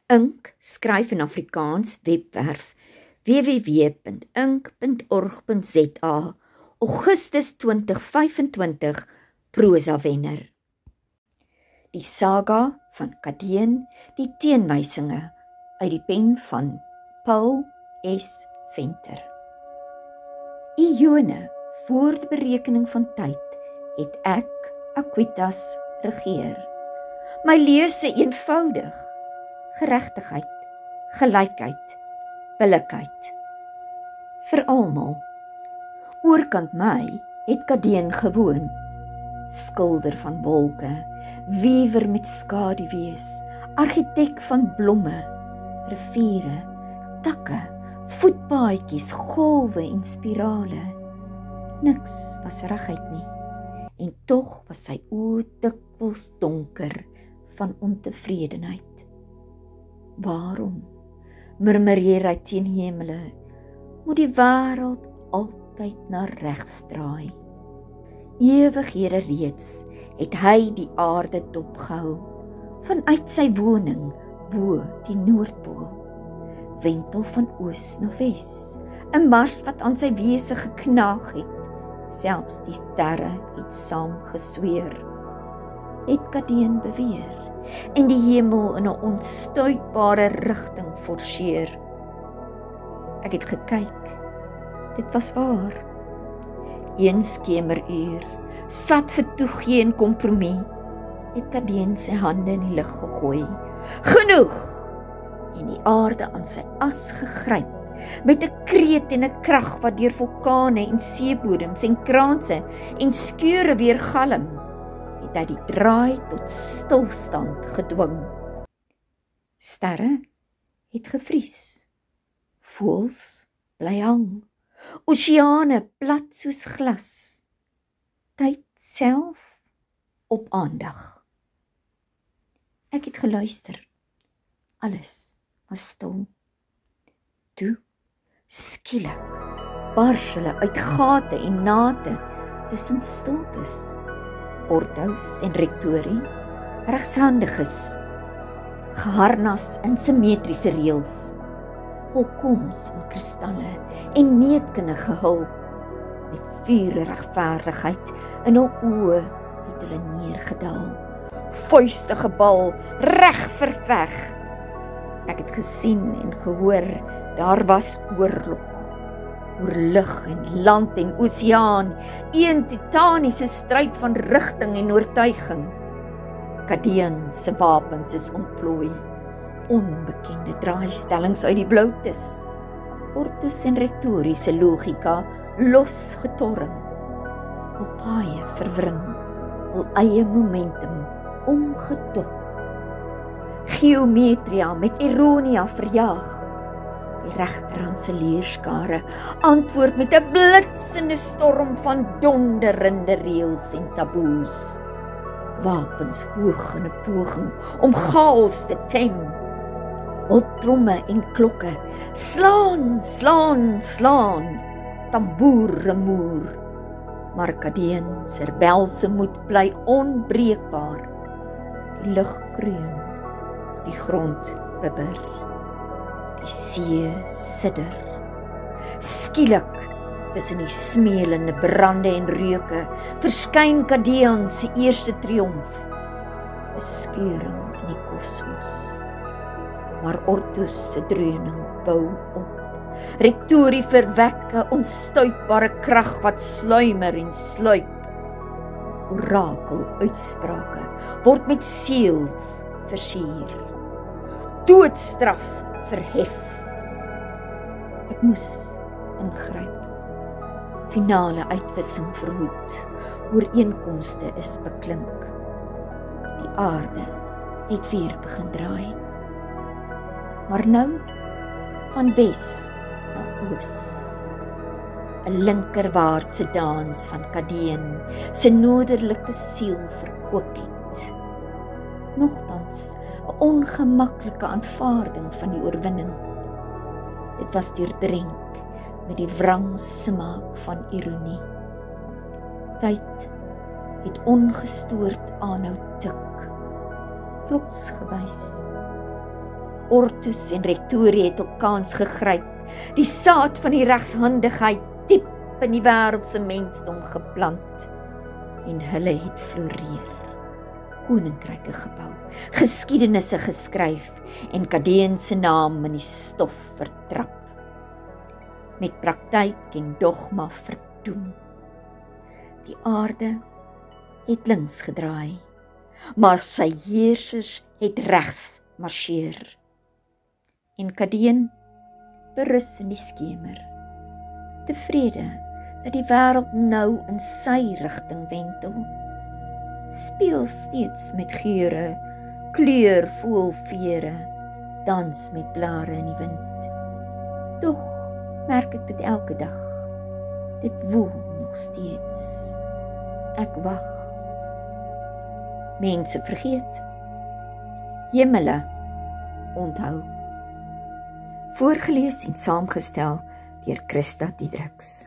Ink skryf in Afrikaans webwerf www.ink.org.za Augustus 2025 prosa wenner. Die saga van Kadeen, die teenwysinge uit die pen van Paul S. Venter. Ione, voor die berekening van tyd, het ek Aquitas regeer. My lese eenvoudig, geregtigheid, gelykheid, billikheid. Vir almal. Oorkant my het Kadeen gewoon, skilder van wolke, wewer met skaduwees, argitek van blomme, riviere, takke, voetpaadjies, golwe en spirale. Niks was reguit nie, en tog was sy oë dikwels donker van ontevredenheid. Waarom, murmureer hy teen hemele, moet die wêreld altyd na regs draai? Ewighede reeds het hy die aarde dopgehou, vanuit sy woning bo die Noordpool. Wentel van oos na wes, 'n mars wat aan sy wese geknaag het, selfs die sterre het saam gesweer. Het Kadeen beweer, en die hemel in 'n onstuitbare rigting forceer. Ek het gekyk, dit was waar. Een skemeruur, sat vir toegee en kompromie, het Kadeen sy hande in die lug gegooi. Genoeg! En die aarde aan sy as gegryp, met 'n kreet en 'n krag wat deur vulkane en seebodems en kraanse en skeure weer galm, het hy die draai tot stilstand gedwing. Sterre het gevries, voëls bly hang, oseane plat soos glas, tyd self op aandag. Ek het geluister, alles was stil. Toe, skielik, bars hulle uit gate en nate tussen stiltes. Orthous en rectorie, regshandiges, geharnas in simmetriese reëls, holkoms in kristalle en meetkundige gehul, met vure regverdigheid in hul oë het hulle neergedaal, vuiste gebal, reg verveg. Ek het gesien en gehoor, daar was oorlog, oor lug en land en oseaan, een titaniese stryd van rigting en oortuiging. Kadeen se wapens is ontplooi, onbekende draaistellings uit die bloutes, Orthous en rectorie se logika losgetorring, hul paaie verwring, hul eie momentum omgedop. Geometria met ironia verjaag, die regterhand se leerskare antwoord met 'n blitsende storm van donderende reëls en taboes. Wapens hoog in 'n poging om chaos te tem. Hul tromme en klokke slaan, slaan, slaan, tamboer remoer. Maar Kadeen se rebelse moed bly onbreekbaar. Die lug kreun, die grond bibber, die see sidder. Skielik, tussen die smeelende brande en reuke, verskyn Kadeen se eerste triomf, 'n skeuring in die kosmos. Maar Orthous se dreuning bou op, rectorie verwek 'n onstuitbare krag wat sluimer en sluip. Orakel uitsprake word met seels versier, doodstraf verhef. Ek moes ingryp, finale uitwissing verhoed, ooreenkomste is beklink. Die aarde het weer begin draai, maar nou van wes na oos, 'n linkerwaartse dans van Kadeen se noordelike siel verkoop het. Nogtans 'n ongemaklike aanvaarding van die oorwinning. Dit was deurdrenk met die wrang smaak van ironie. Tyd het ongestoord aanhou tik, kloksgewys. Ortus en Rektorie het op kans gegryp, die saad van die regshandigheid diep in die wêreld se mensdom geplant, en hulle het floreer, koninkryke gebou, geskiedenisse geskryf, en Kadeen se naam in die stof vertrap, met praktyk en dogma verdoem. Die aarde het links gedraai, maar sy heersers het regs marcheer. En Kadeen berus in die skemer, tevrede dat die wêreld nou in sy rigting wentel. Speel steeds met geure, kleur voel vere, dans met blare in die wind. Doch merk ek dit elke dag, dit woel nog steeds. Ek wag. Mense vergeet, hemele onthou. Voorgelees en saamgestel deur Christa Diedriks.